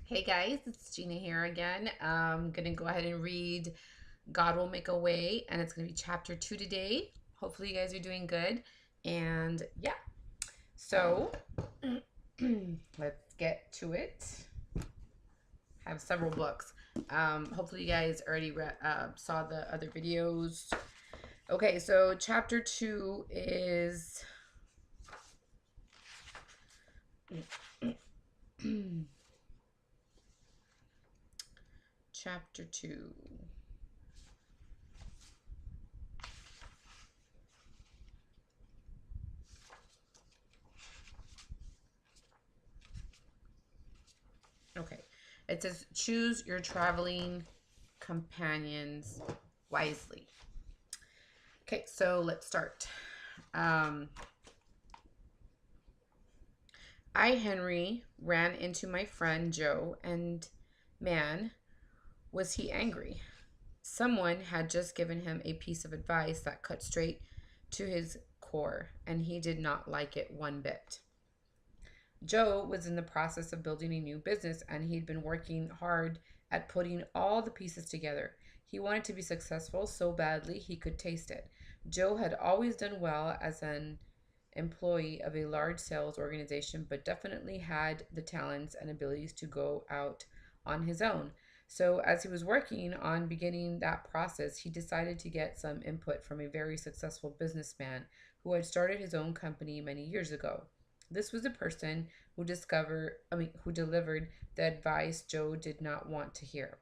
Hey guys, it's Gina here again. I'm gonna go ahead and read God Will Make a Way, and it's gonna be chapter 2 today. Hopefully, you guys are doing good. And yeah, so let's get to it. I have several books. Hopefully, you guys already saw the other videos. Okay, so chapter 2 is chapter 2. Okay. It says choose your traveling companions wisely. Okay, so let's start. Um, I, Henry, ran into my friend Joe, and man, was he angry. Someone had just given him a piece of advice that cut straight to his core, and he did not like it one bit. Joe was in the process of building a new business and he'd been working hard at putting all the pieces together. He wanted to be successful so badly he could taste it. Joe had always done well as an employee of a large sales organization, but definitely had the talents and abilities to go out on his own. So, as he was working on beginning that process, he decided to get some input from a very successful businessman who had started his own company many years ago. This was a person who delivered the advice Joe did not want to hear.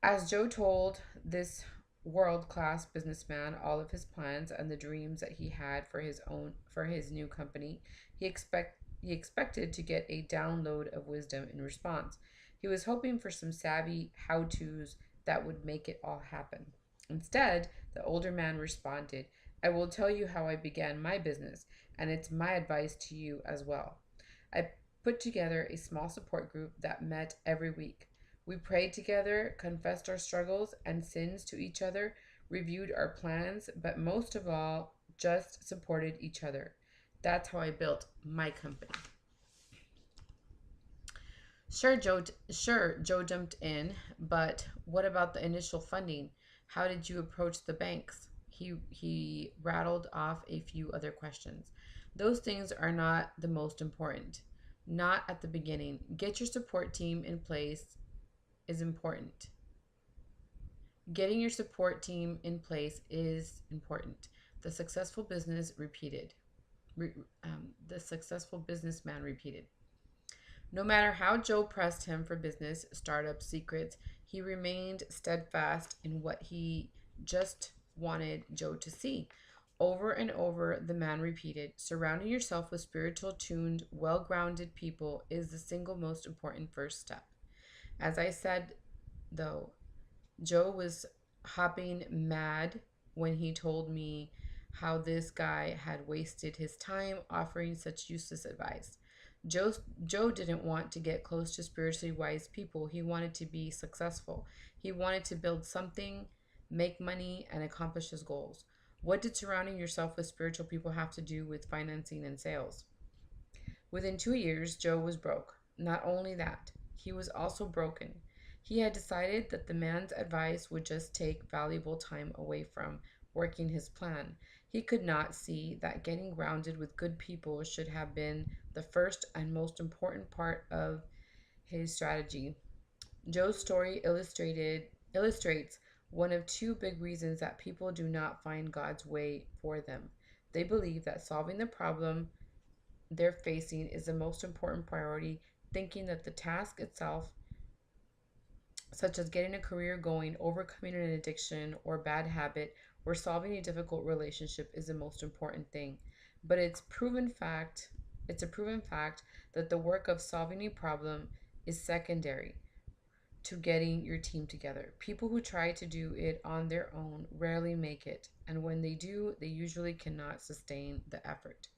As Joe told this world-class businessman all of his plans and the dreams that he had for his new company, he expected to get a download of wisdom in response. He was hoping for some savvy how-tos that would make it all happen. Instead, the older man responded, I will tell you how I began my business, and it's my advice to you as well. I put together a small support group that met every week. We prayed together, confessed our struggles and sins to each other, reviewed our plans, but most of all, just supported each other. That's how I built my company. Sure, Joe jumped in, but what about the initial funding? How did you approach the banks? He rattled off a few other questions. Those things are not the most important. Not at the beginning. Get your support team in place is important. Getting your support team in place is important. The successful business repeated. The successful businessman repeated. No matter how Joe pressed him for business startup secrets, he remained steadfast in what he just wanted Joe to see. Over and over, the man repeated, surrounding yourself with spiritual tuned, well grounded people is the single most important first step. As I said, though, Joe was hopping mad when he told me how this guy had wasted his time offering such useless advice. Joe, Joe didn't want to get close to spiritually wise people. He wanted to be successful. He wanted to build something, make money, and accomplish his goals. What did surrounding yourself with spiritual people have to do with financing and sales? Within 2 years, Joe was broke. Not only that, he was also broken. He had decided that the man's advice would just take valuable time away from working his plan. He could not see that getting grounded with good people should have been the first and most important part of his strategy. Joe's story illustrates one of two big reasons that people do not find God's way for them. They believe that solving the problem they're facing is the most important priority, thinking that the task itself, such as getting a career going, overcoming an addiction or bad habit, or solving a difficult relationship, is the most important thing. But it's a proven fact that the work of solving a problem is secondary to getting your team together. People who try to do it on their own rarely make it, and when they do, they usually cannot sustain the effort.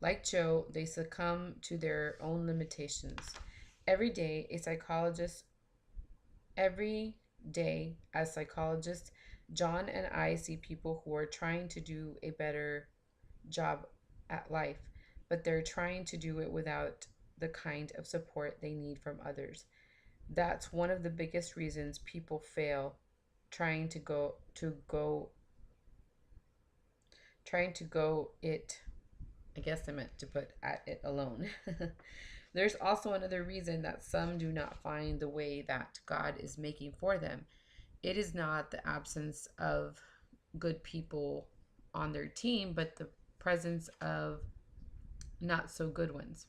Like Joe, they succumb to their own limitations. Every day, a psychologist, every day, as psychologists, John and I see people who are trying to do a better job at life, but they're trying to do it without the kind of support they need from others. That's one of the biggest reasons people fail trying to go it. I guess I meant to put at it alone. There's also another reason that some do not find the way that God is making for them. It is not the absence of good people on their team, but the presence of not so good ones.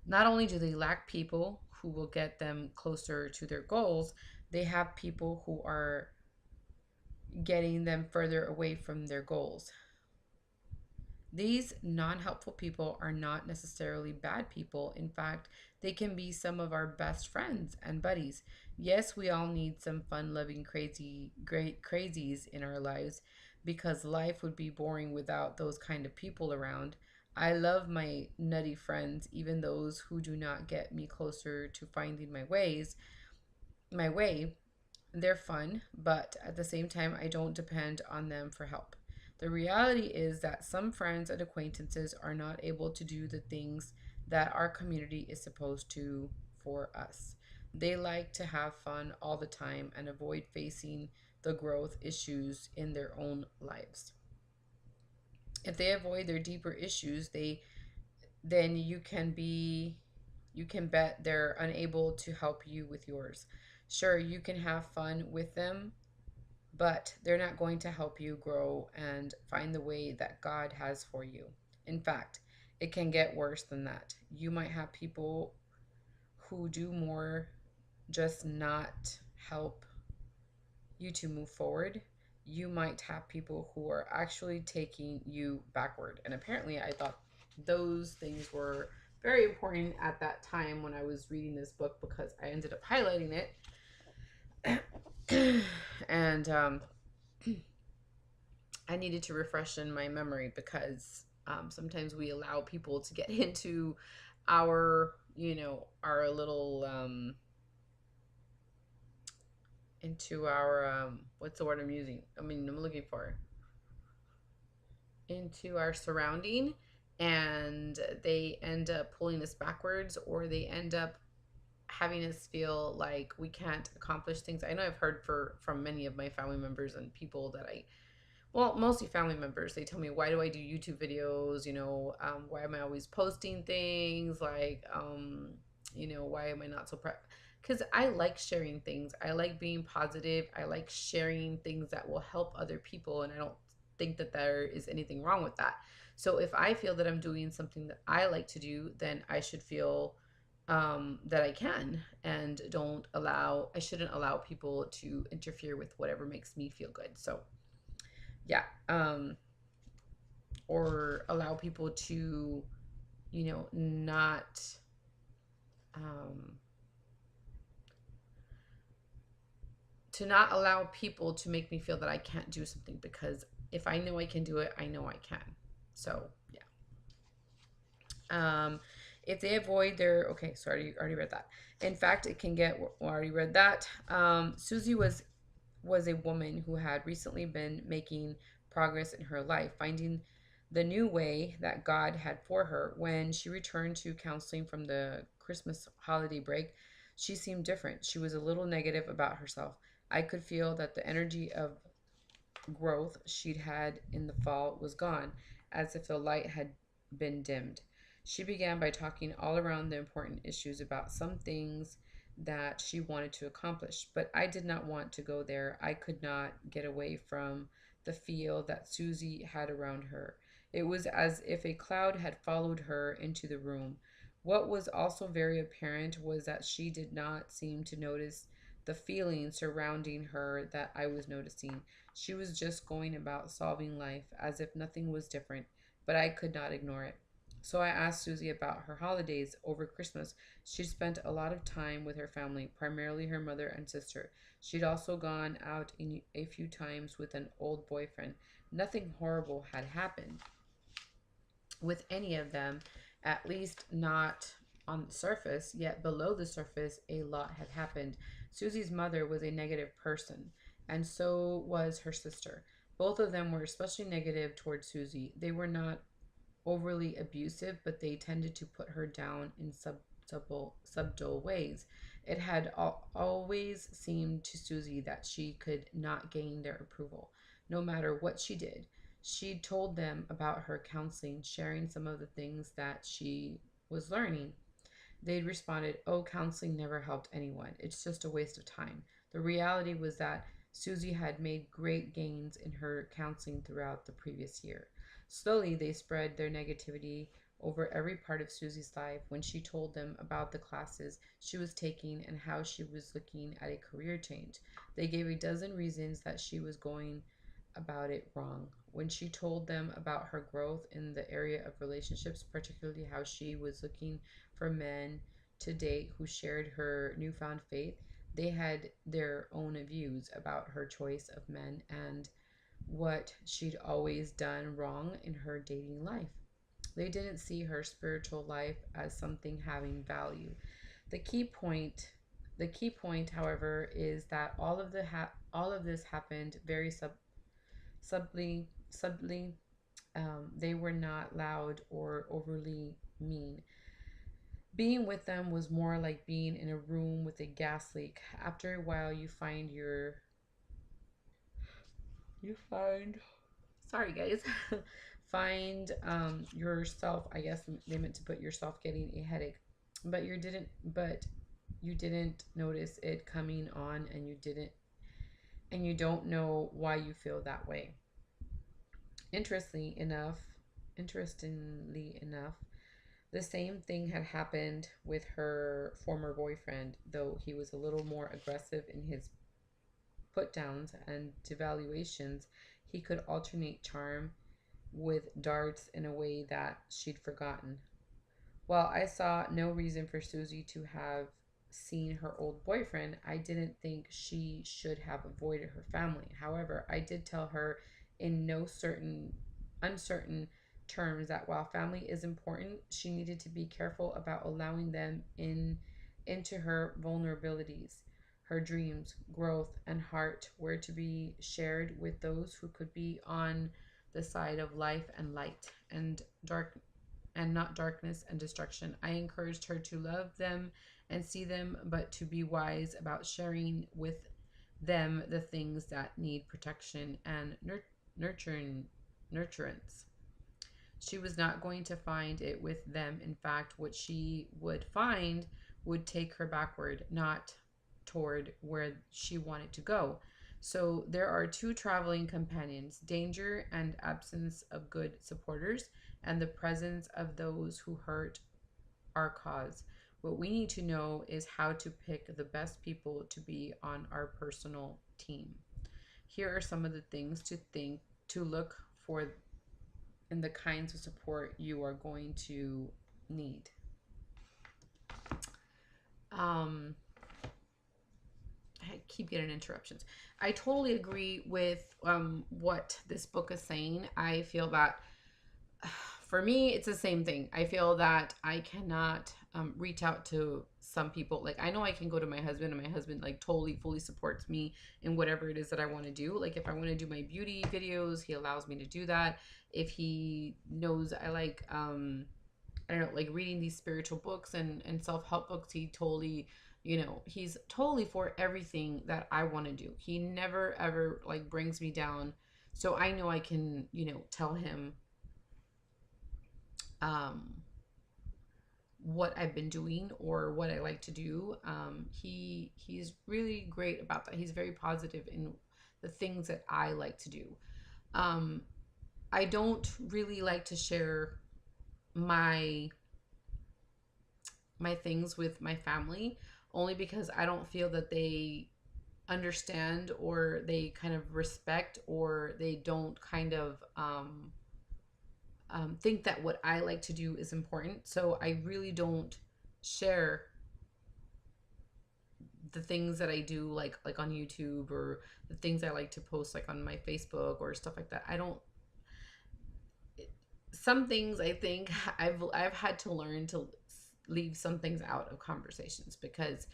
Not only do they lack people who will get them closer to their goals, they have people who are getting them further away from their goals. These non helpful people are not necessarily bad people. In fact, they can be some of our best friends and buddies. Yes, we all need some fun loving, great crazies in our lives because life would be boring without those kind of people around. I love my nutty friends, even those who do not get me closer to finding my way. They're fun, but at the same time, I don't depend on them for help. The reality is that some friends and acquaintances are not able to do the things that our community is supposed to for us. They like to have fun all the time and avoid facing the growth issues in their own lives. If they avoid their deeper issues, they then you can bet they're unable to help you with yours. Sure, you can have fun with them, but they're not going to help you grow and find the way that God has for you. In fact, it can get worse than that. You might have people who do more just not help you to move forward. You might have people who are actually taking you backward. And apparently, I thought those things were very important at that time when I was reading this book because I ended up highlighting it. And I needed to refresh in my memory because sometimes we allow people to get into our little into our what's the word I'm using? I'm looking for into our surrounding, and they end up pulling us backwards, or they end up having us feel like we can't accomplish things. I know I've heard from many of my family members and people that mostly family members. They tell me, why do I do YouTube videos? Why am I always posting things? Like, why am I not so because I like sharing things. I like being positive. I like sharing things that will help other people. And I don't think that there is anything wrong with that. So if I feel that I'm doing something that I like to do, then I should feel that I can and I shouldn't allow people to interfere with whatever makes me feel good. So yeah, or allow people to, not, um, to not allow people to make me feel that I can't do something, because if I know I can do it, I know I can. So yeah. If they avoid their okay, so I already read that. In fact, it can get. Well, I already read that. Susie was a woman who had recently been making progress in her life, finding the new way that God had for her. When she returned to counseling from the Christmas holiday break, she seemed different. She was a little negative about herself. I could feel that the energy of growth she'd had in the fall was gone, as if the light had been dimmed. She began by talking all around the important issues about some things that she wanted to accomplish, but I did not want to go there. I could not get away from the feel that Susie had around her. It was as if a cloud had followed her into the room. What was also very apparent was that she did not seem to notice the feeling surrounding her that I was noticing. She was just going about solving life as if nothing was different, but I could not ignore it. So I asked Susie about her holidays over Christmas. She spent a lot of time with her family, primarily her mother and sister. She'd also gone out a few times with an old boyfriend. Nothing horrible had happened with any of them, at least not on the surface, yet below the surface, a lot had happened. Susie's mother was a negative person, and so was her sister. Both of them were especially negative towards Susie. They were not overly abusive, but they tended to put her down in subtle ways. It had always seemed to Susie that she could not gain their approval, no matter what she did. She told them about her counseling, sharing some of the things that she was learning. They'd responded, "Oh, counseling never helped anyone. It's just a waste of time." The reality was that Susie had made great gains in her counseling throughout the previous year. Slowly, they spread their negativity over every part of Susie's life when she told them about the classes she was taking and how she was looking at a career change. They gave a dozen reasons that she was going about it wrong. When she told them about her growth in the area of relationships, particularly how she was looking for men to date who shared her newfound faith, they had their own views about her choice of men and what she'd always done wrong in her dating life. They didn't see her spiritual life as something having value. The key point the key point, however, is that all of this happened very subtly. They were not loud or overly mean. Being with them was more like being in a room with a gas leak. After a while, you find sorry guys, find yourself. I guess they meant to put yourself getting a headache, but you didn't notice it coming on, and you don't know why you feel that way. Interestingly enough, interestingly enough, the same thing had happened with her former boyfriend, though he was a little more aggressive in his put downs and devaluations. He could alternate charm with darts in a way that she'd forgotten. While I saw no reason for Susie to have seen her old boyfriend, I didn't think she should have avoided her family. However, I did tell her in no uncertain terms that while family is important, she needed to be careful about allowing them into her vulnerabilities. Her dreams, growth, and heart were to be shared with those who could be on the side of life and light and not darkness and destruction. I encouraged her to love them and see them, but to be wise about sharing with them the things that need protection and nurturing nurturance. She was not going to find it with them. In fact, what she would find would take her backward, not toward where she wanted to go. So there are two traveling companions: danger and absence of good supporters, and the presence of those who hurt our cause. What we need to know is how to pick the best people to be on our personal team. Here are some of the things to look for in the kinds of support you are going to need. Um, I keep getting interruptions. I totally agree with what this book is saying. I feel that for me, it's the same thing. I feel that I cannot reach out to some people. Like, I know I can go to my husband, and my husband, like, totally, fully supports me in whatever it is that I want to do. Like, if I want to do my beauty videos, he allows me to do that. If he knows I like, I don't know, like reading these spiritual books and self help books, he totally, he's totally for everything that I want to do. He never, ever, like, brings me down. So I know I can, tell him um, what I've been doing or what I like to do. He's really great about that. He's very positive in the things that I like to do. Um, I don't really like to share my things with my family, only because I don't feel that they understand, or they kind of respect, or they don't kind of think that what I like to do is important. So I really don't share the things that I do, like on YouTube, or the things I like to post, like on my Facebook or stuff like that. I don't. Some things I think I've had to learn to leave some things out of conversations, because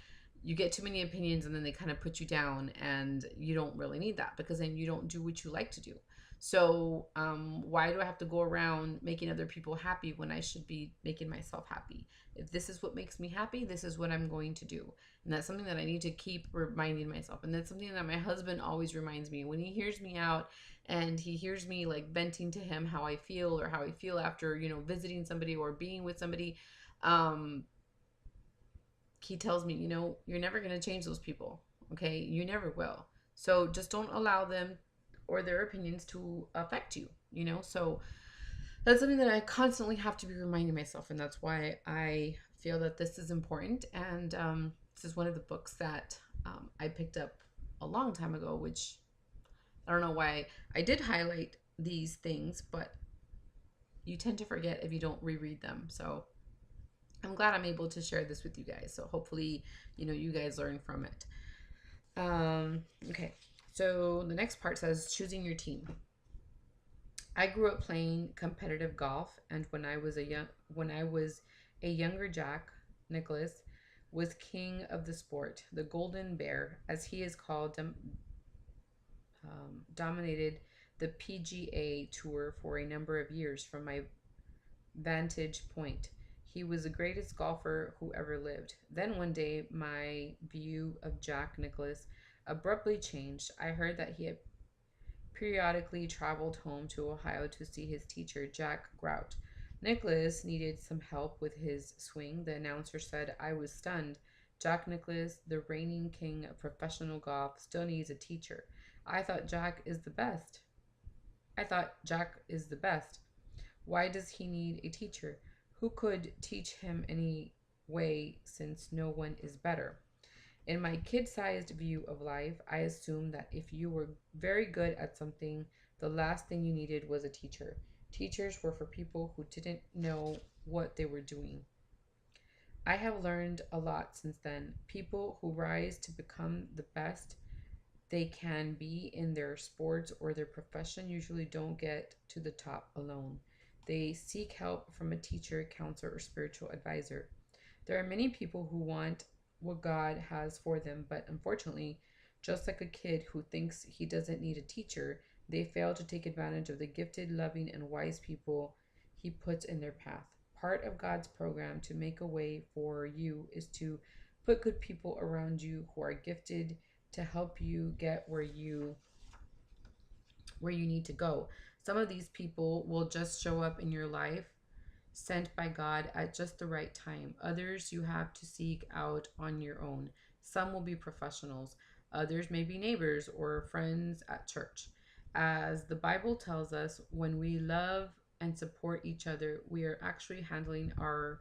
you get too many opinions and then they kind of put you down, and you don't really need that, because then you don't do what you like to do. So why do I have to go around making other people happy when I should be making myself happy? If this is what makes me happy, this is what I'm going to do. And that's something that I need to keep reminding myself. And that's something that my husband always reminds me when he hears me out and he hears me like venting to him how I feel or how I feel after, visiting somebody or being with somebody. Um, he tells me, you're never going to change those people. Okay. You never will. So just don't allow them or their opinions to affect you, So that's something that I constantly have to be reminding myself. And that's why I feel that this is important. And this is one of the books that I picked up a long time ago, which I don't know why I did highlight these things, but you tend to forget if you don't reread them. So I'm glad I'm able to share this with you guys. So hopefully, you guys learn from it. Okay. So the next part says choosing your team. I grew up playing competitive golf, and when I was a younger, Jack Nicklaus was king of the sport. The Golden Bear, as he is called, dominated the PGA Tour for a number of years from my vantage point. He was the greatest golfer who ever lived. Then one day, my view of Jack Nicklaus abruptly changed. I heard that he had periodically traveled home to Ohio to see his teacher, Jack Grout. Nicklaus needed some help with his swing. The announcer said. I was stunned. Jack Nicklaus, the reigning king of professional golf, still needs a teacher. I thought Jack is the best. I thought Jack is the best. Why does he need a teacher? Who could teach him any way since no one is better? In my kid sized view of life, I assumed that if you were very good at something, the last thing you needed was a teacher. Teachers were for people who didn't know what they were doing. I have learned a lot since then. People who rise to become the best they can be in their sports or their profession usually don't get to the top alone. They seek help from a teacher, counselor, or spiritual advisor. There are many people who want what God has for them, but unfortunately, just like a kid who thinks he doesn't need a teacher, they fail to take advantage of the gifted, loving, and wise people He puts in their path. Part of God's program to make a way for you is to put good people around you who are gifted to help you get where you need to go. Some of these people will just show up in your life sent by God at just the right time. Others you have to seek out on your own. Some will be professionals, others may be neighbors or friends at church. As the Bible tells us, when we love and support each other, we are actually handling our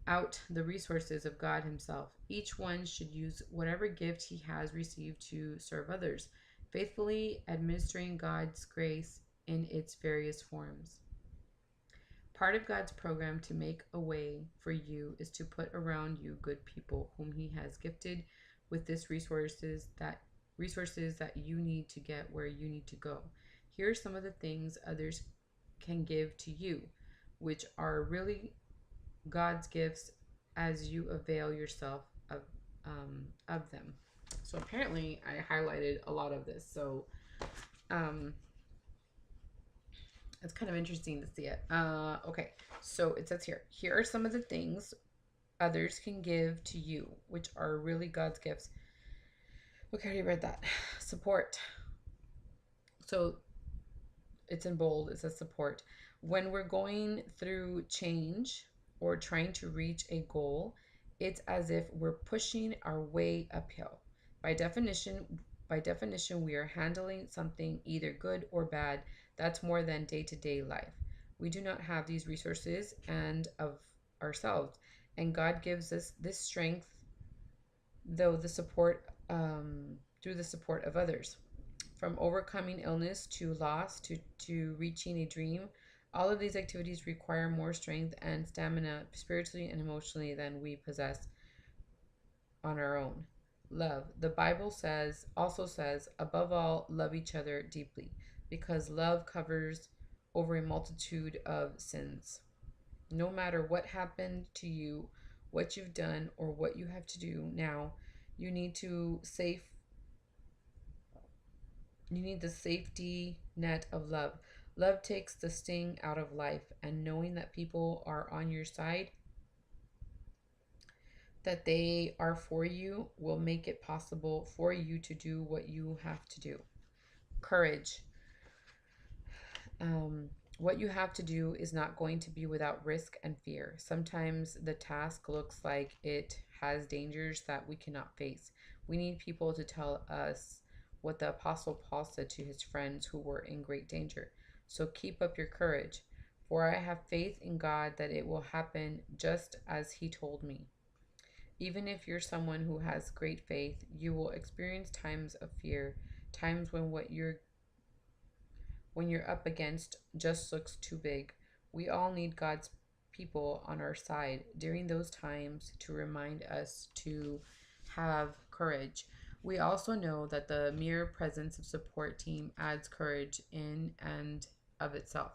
out the resources of God Himself. Each one should use whatever gift he has received to serve others, faithfully administering God's grace in its various forms. Part of God's program to make a way for you is to put around you good people whom He has gifted with this resources that you need to get where you need to go. Here are some of the things others can give to you, which are really God's gifts as you avail yourself of them. So apparently, I highlighted a lot of this. So um, it's kind of interesting to see it. Okay, so it says here are some of the things others can give to you, which are really God's gifts. Okay, I already read that. Support. So it's in bold, it says support. When we're going through change or trying to reach a goal, it's as if we're pushing our way uphill. By definition, by definition, we are handling something either good or bad that's more than day-to-day life. We do not have these resources and of ourselves, and God gives us this strength though the support through the support of others. From overcoming illness to loss to reaching a dream, all of these activities require more strength and stamina spiritually and emotionally than we possess on our own. Love. The Bible also says, above all, love each other deeply, because love covers over a multitude of sins. No matter what happened to you, what you've done, or what you have to do now, you need to safe You need the safety net of love. Love takes the sting out of life, and knowing that people are on your side, that they are for you, will make it possible for you to do what you have to do. Courage. Um, what you have to do is not going to be without risk and fear. Sometimes the task looks like it has dangers that we cannot face. We need people to tell us what the Apostle Paul said to his friends who were in great danger. So keep up your courage, for I have faith in God that it will happen just as He told me. Even if you're someone who has great faith, you will experience times of fear, times when you're up against just looks too big. We all need God's people on our side during those times to remind us to have courage. We also know that the mere presence of support team adds courage in and of itself.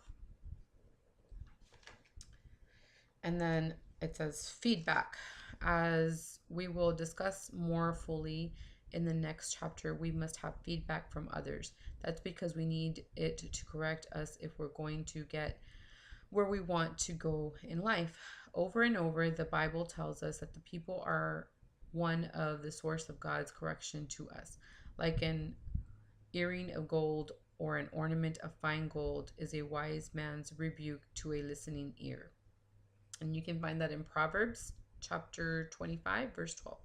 And then it says feedback. As we will discuss more fully in the next chapter, we must have feedback from others. That's because we need it to correct us if we're going to get where we want to go in life. Over and over, the Bible tells us that the people are one of the source of God's correction to us. Like an earring of gold or an ornament of fine gold is a wise man's rebuke to a listening ear. And you can find that in Proverbs chapter 25, verse 12.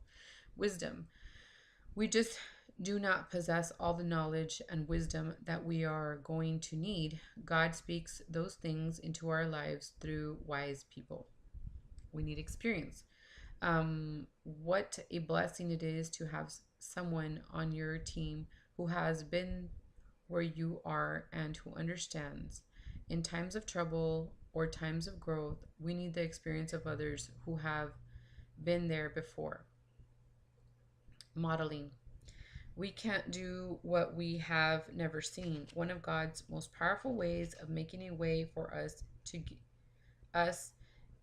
Wisdom. We just do not possess all the knowledge and wisdom that we are going to need. God speaks those things into our lives through wise people. We need experience. What a blessing it is to have someone on your team who has been where you are and who understands. In times of trouble or times of growth, we need the experience of others who have been there before. Modeling. We can't do what we have never seen. One of God's most powerful ways of making a way for us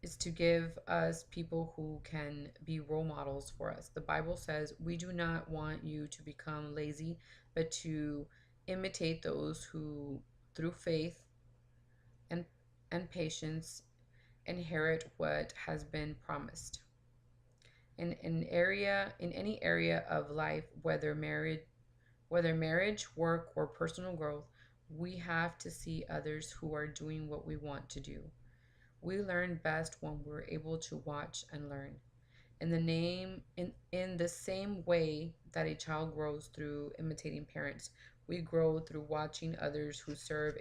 is to give us people who can be role models for us. The Bible says we do not want you to become lazy, but to imitate those who, through faith and patience, inherit what has been promised. In any area of life, whether marriage, work, or personal growth, we have to see others who are doing what we want to do. We learn best when we're able to watch and learn. In the same way that a child grows through imitating parents, we grow through watching others who serve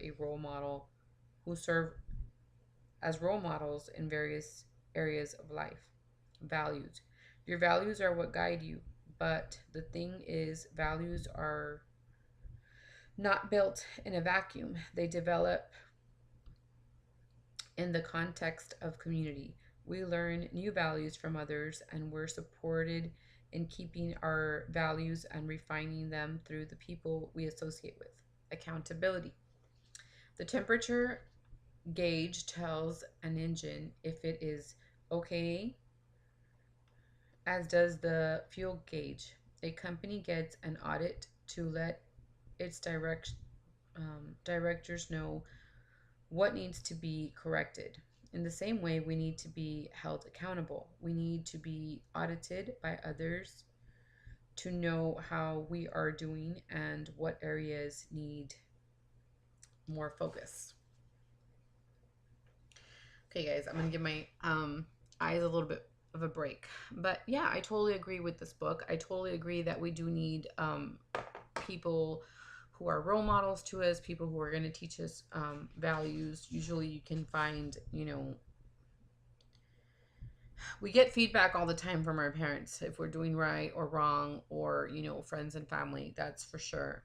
as role models in various areas of life. Values. Your values are what guide you, but the thing is, values are not built in a vacuum. They develop in the context of community. We learn new values from others, and we're supported in keeping our values and refining them through the people we associate with. Accountability. The temperature gauge tells an engine if it is okay, as does the fuel gauge. A company gets an audit to let its directors know what needs to be corrected. In the same way, we need to be held accountable. We need to be audited by others to know how we are doing and what areas need more focus. Okay, guys, I'm going to give my eyes a little bit of a break. But yeah, I totally agree with this book. I totally agree that we do need people who are role models to us, people who are going to teach us values. Usually you can find, we get feedback all the time from our parents if we're doing right or wrong, or, friends and family, that's for sure.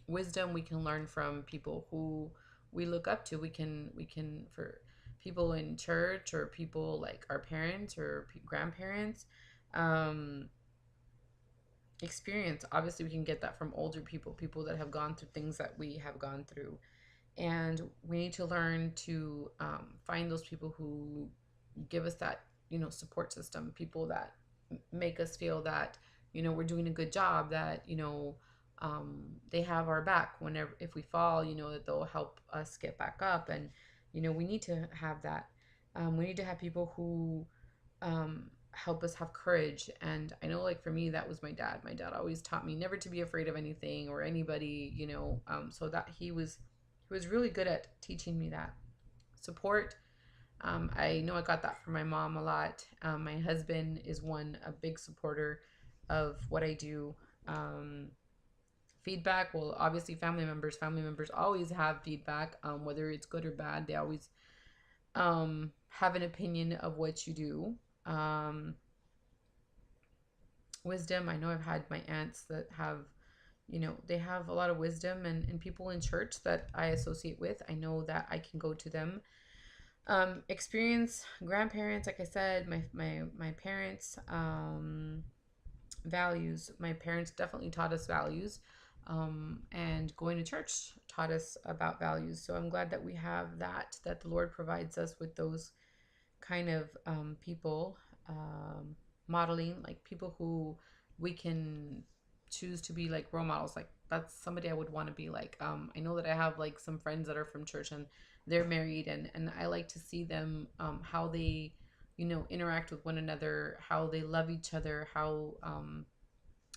Wisdom we can learn from people who we look up to. We can for people in church or people like our parents or grandparents. Um, Experience, obviously we can get that from older people that have gone through things that we have gone through, and we need to learn to find those people who give us that support system, people that make us feel that we're doing a good job, that They have our back whenever, if we fall, that they'll help us get back up. And we need to have that. We need to have people who help us have courage. And I know, like, for me, that was my dad. My dad always taught me never to be afraid of anything or anybody, so that he was really good at teaching me that support. I know I got that from my mom a lot. My husband is a big supporter of what I do. um, Feedback, well, obviously family members always have feedback, whether it's good or bad. They always have an opinion of what you do. um, Wisdom, I know I've had my aunts that have, they have a lot of wisdom, and people in church that I associate with, I know that I can go to them. Experience, grandparents, like I said, my parents, values. My parents definitely taught us values, and going to church taught us about values. So I'm glad that we have that the Lord provides us with those kind of people, modeling, like people who we can choose to be like role models. Like, that's somebody I would want to be like. I know that I have like some friends that are from church, and they're married, and I like to see them, how they interact with one another, how they love each other, how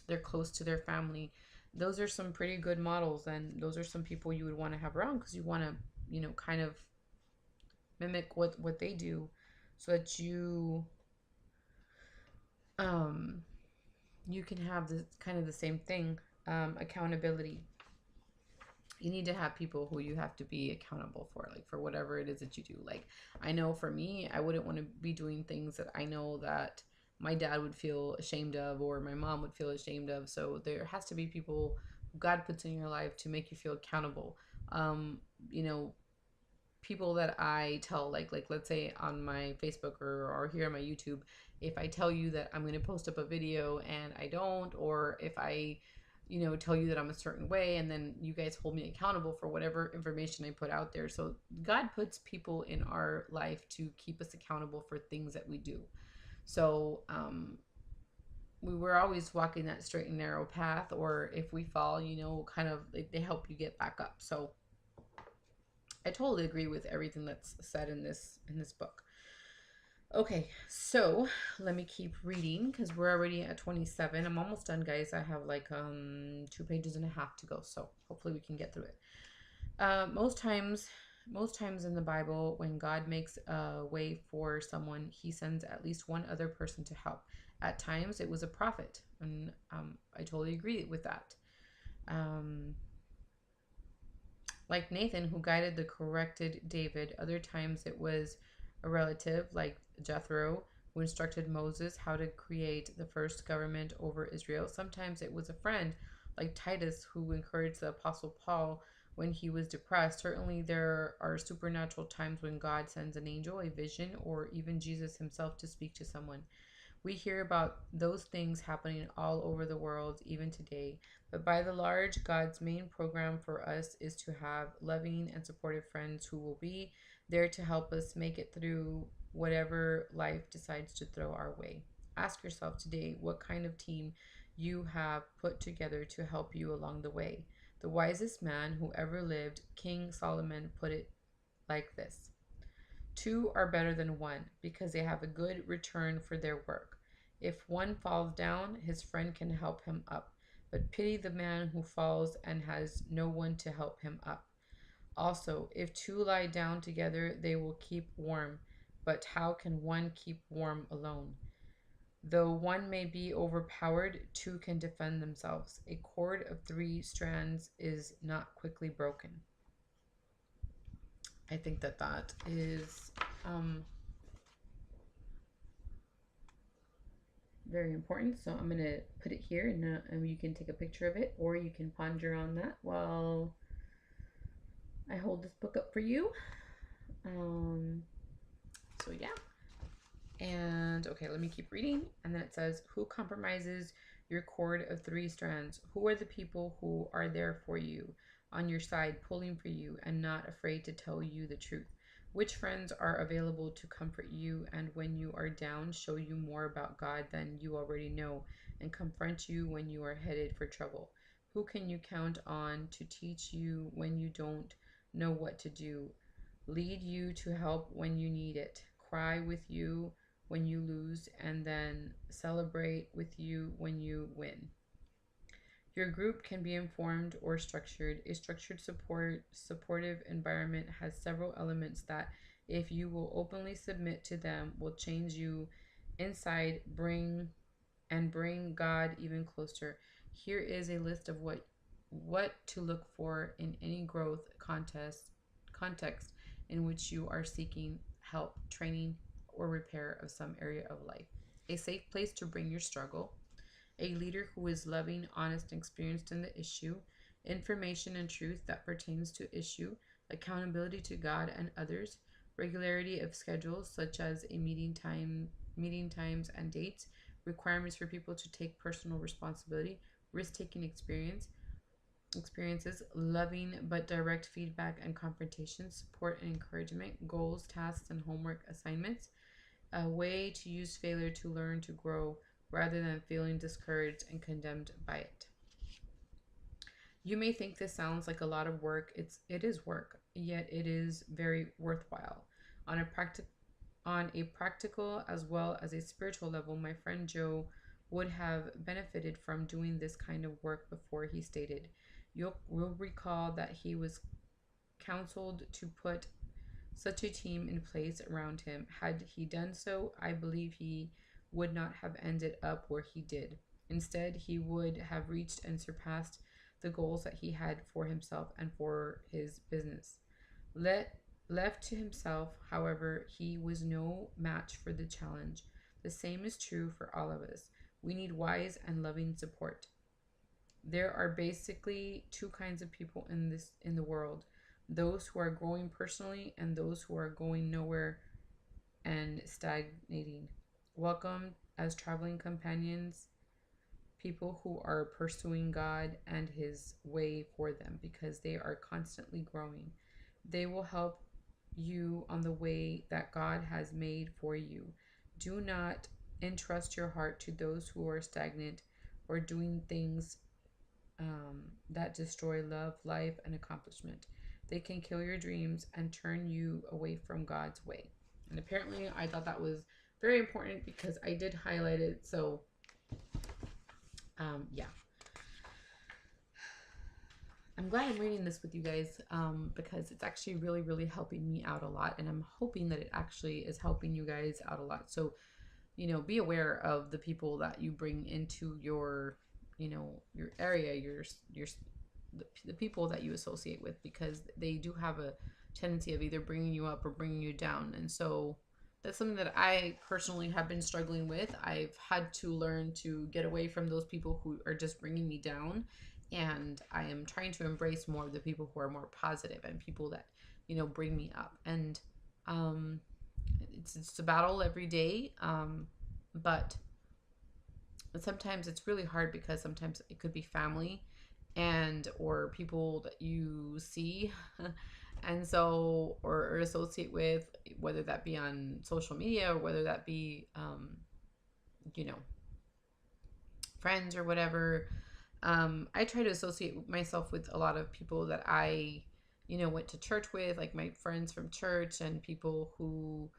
they're close to their family. Those are some pretty good models, and those are some people you would want to have around, because you want to kind of mimic what they do, so that um you can have the kind of the same thing. Accountability, you need to have people who you have to be accountable for, like, for whatever it is that you do. Like, I know for me, I wouldn't want to be doing things that I know that my dad would feel ashamed of, or my mom would feel ashamed of. So there has to be people God puts in your life to make you feel accountable. um you know People that I tell, like let's say on my Facebook, or here on my YouTube, if I tell you that I'm going to post up a video and I don't, or if I tell you that I'm a certain way, and then you guys hold me accountable for whatever information I put out there. So God puts people in our life to keep us accountable for things that we do. So we were always walking that straight and narrow path, or if we fall, kind of like, they help you get back up. So I totally agree with everything that's said in this book. Okay, so let me keep reading, because we're already at 27. I'm almost done, guys. I have like 2.5 pages to go, so hopefully we can get through it. Most times in the Bible, when God makes a way for someone, He sends at least one other person to help. At times, it was a prophet, and I totally agree with that. Um, like Nathan, who guided the corrected David. Other times it was a relative, like Jethro, who instructed Moses how to create the first government over Israel. Sometimes it was a friend, like Titus, who encouraged the Apostle Paul when he was depressed. Certainly, there are supernatural times when God sends an angel, a vision, or even Jesus himself to speak to someone. We hear about those things happening all over the world, even today. But by the large, God's main program for us is to have loving and supportive friends who will be there to help us make it through whatever life decides to throw our way. Ask yourself today what kind of team you have put together to help you along the way. The wisest man who ever lived, King Solomon, put it like this: two are better than one because they have a good return for their work. If one falls down, his friend can help him up. But pity the man who falls and has no one to help him up. Also, if two lie down together, they will keep warm. But how can one keep warm alone? Though one may be overpowered, two can defend themselves. A cord of 3 strands is not quickly broken. I think that is very important. So I'm going to put it here, and you can take a picture of it, or you can ponder on that while I hold this book up for you. So yeah. And okay, let me keep reading. And then it says, who compromises your cord of 3 strands? Who are the people who are there for you, on your side, pulling for you, and not afraid to tell you the truth? Which friends are available to comfort you, and when you are down, show you more about God than you already know, and confront you when you are headed for trouble? Who can you count on to teach you when you don't know what to do? Lead you to help when you need it. Cry with you when you lose, and then celebrate with you when you win. Your group can be informed or structured. A structured supportive environment has several elements that, if you will openly submit to them, will change you inside, bring God even closer. Here is a list of what to look for in any growth context in which you are seeking help, training, or repair of some area of life. A safe place to bring your struggle, a leader who is loving, honest, and experienced in the issue, information and truth that pertains to issue, accountability to God and others, regularity of schedules such as a meeting times and dates, requirements for people to take personal responsibility, risk-taking experiences, loving but direct feedback and confrontation, support and encouragement, goals, tasks, and homework assignments, a way to use failure to learn to grow rather than feeling discouraged and condemned by it. You may think this sounds like a lot of work. It is work, yet it is very worthwhile. On a practical as well as a spiritual level, my friend Joe would have benefited from doing this kind of work before he stated. You'll recall that he was counseled to put such a team in place around him. Had he done so, I believe he would not have ended up where he did. Instead, he would have reached and surpassed the goals that he had for himself and for his business. Left to himself, however, he was no match for the challenge. The same is true for all of us. We need wise and loving support. There are basically two kinds of people in the world: those who are growing personally and those who are going nowhere and stagnating. Welcome as traveling companions, people who are pursuing God and His way for them because they are constantly growing. They will help you on the way that God has made for you. Do not entrust your heart to those who are stagnant or doing things that destroy love, life, and accomplishment. They can kill your dreams and turn you away from God's way. And apparently, I thought that was very important because I did highlight it. So, yeah. I'm glad I'm reading this with you guys because it's actually really, really helping me out a lot. And I'm hoping that it actually is helping you guys out a lot. So, be aware of the people that you bring into your, your area, the people that you associate with, because they do have a tendency of either bringing you up or bringing you down. And so that's something that I personally have been struggling with. I've had to learn to get away from those people who are just bringing me down. And I am trying to embrace more of the people who are more positive and people that, bring me up. And it's a battle every day. But sometimes it's really hard because sometimes it could be family and or people that you see and so or associate with, whether that be on social media or whether that be you know friends or whatever. I try to associate myself with a lot of people that I went to church with, like my friends from church and people who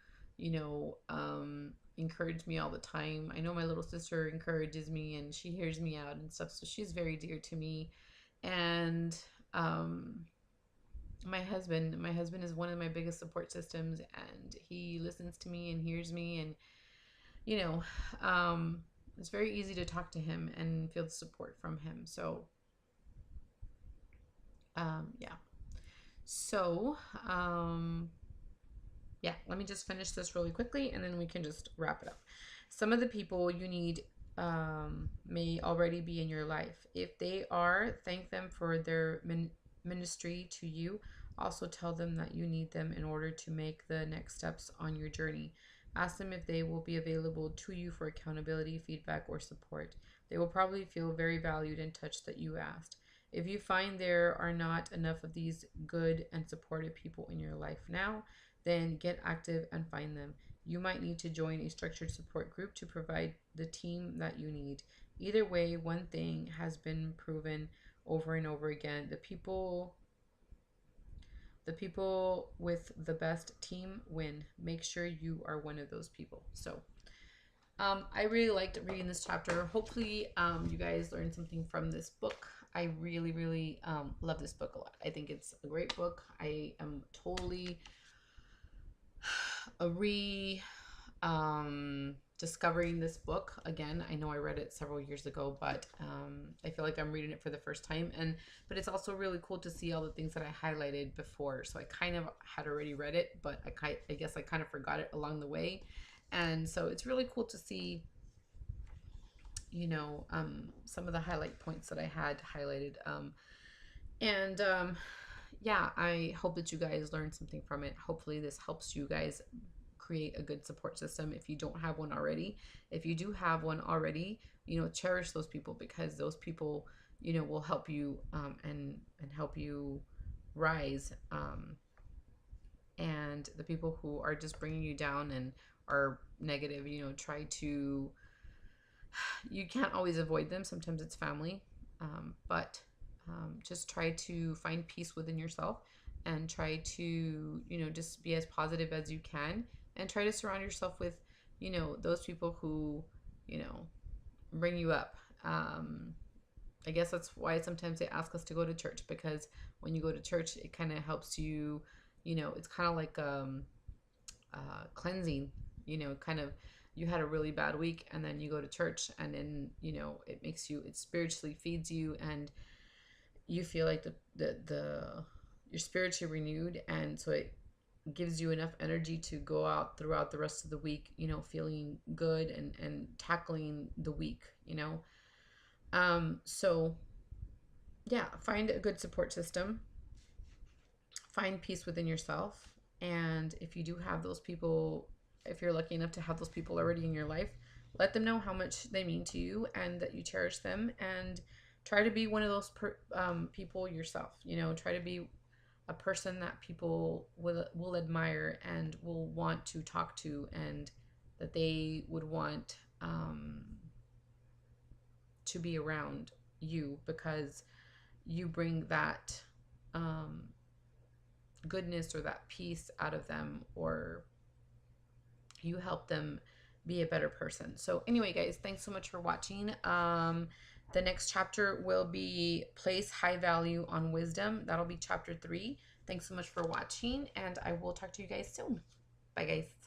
encourage me all the time. I know my little sister encourages me and she hears me out and stuff, so she's very dear to me. And my husband is one of my biggest support systems, and he listens to me and hears me, and you know it's very easy to talk to him and feel the support from him. So yeah. So yeah, let me just finish this really quickly and then we can just wrap it up. Some of the people you need may already be in your life. If they are, thank them for their ministry to you. Also tell them that you need them in order to make the next steps on your journey. Ask them if they will be available to you for accountability, feedback, or support. They will probably feel very valued and touched that you asked. If you find there are not enough of these good and supportive people in your life now, then get active and find them. You might need to join a structured support group to provide the team that you need. Either way, one thing has been proven: over and over again. The people with the best team win. Make sure you are one of those people. So I really liked reading this chapter. Hopefully, you guys learned something from this book. I really, really love this book a lot. I think it's a great book. I am totally discovering this book again. I know I read it several years ago, but I feel like I'm reading it for the first time. But it's also really cool to see all the things that I highlighted before. So I kind of had already read it, but I guess I kind of forgot it along the way. And so it's really cool to see, some of the highlight points that I had highlighted. And yeah, I hope that you guys learned something from it. Hopefully this helps you guys create a good support system if you don't have one already. If you do have one already, cherish those people, because those people, will help you, and help you rise. And the people who are just bringing you down and are negative, try to, you can't always avoid them. Sometimes it's family, but just try to find peace within yourself, and try to, just be as positive as you can, and try to surround yourself with, those people who, bring you up. I guess that's why sometimes they ask us to go to church, because when you go to church, it kind of helps you, it's kind of like cleansing, kind of, you had a really bad week and then you go to church, and then, it spiritually feeds you, and you feel like you're spiritually renewed, and so it gives you enough energy to go out throughout the rest of the week, feeling good, and tackling the week, so yeah, find a good support system, find peace within yourself. And if you do have those people, if you're lucky enough to have those people already in your life, let them know how much they mean to you and that you cherish them, and try to be one of those people yourself. Try to be a person that people will admire and will want to talk to, and that they would want to be around you, because you bring that goodness or that peace out of them, or you help them be a better person. So anyway, guys, thanks so much for watching. The next chapter will be Place High Value on Wisdom. That'll be chapter 3. Thanks so much for watching, and I will talk to you guys soon. Bye, guys.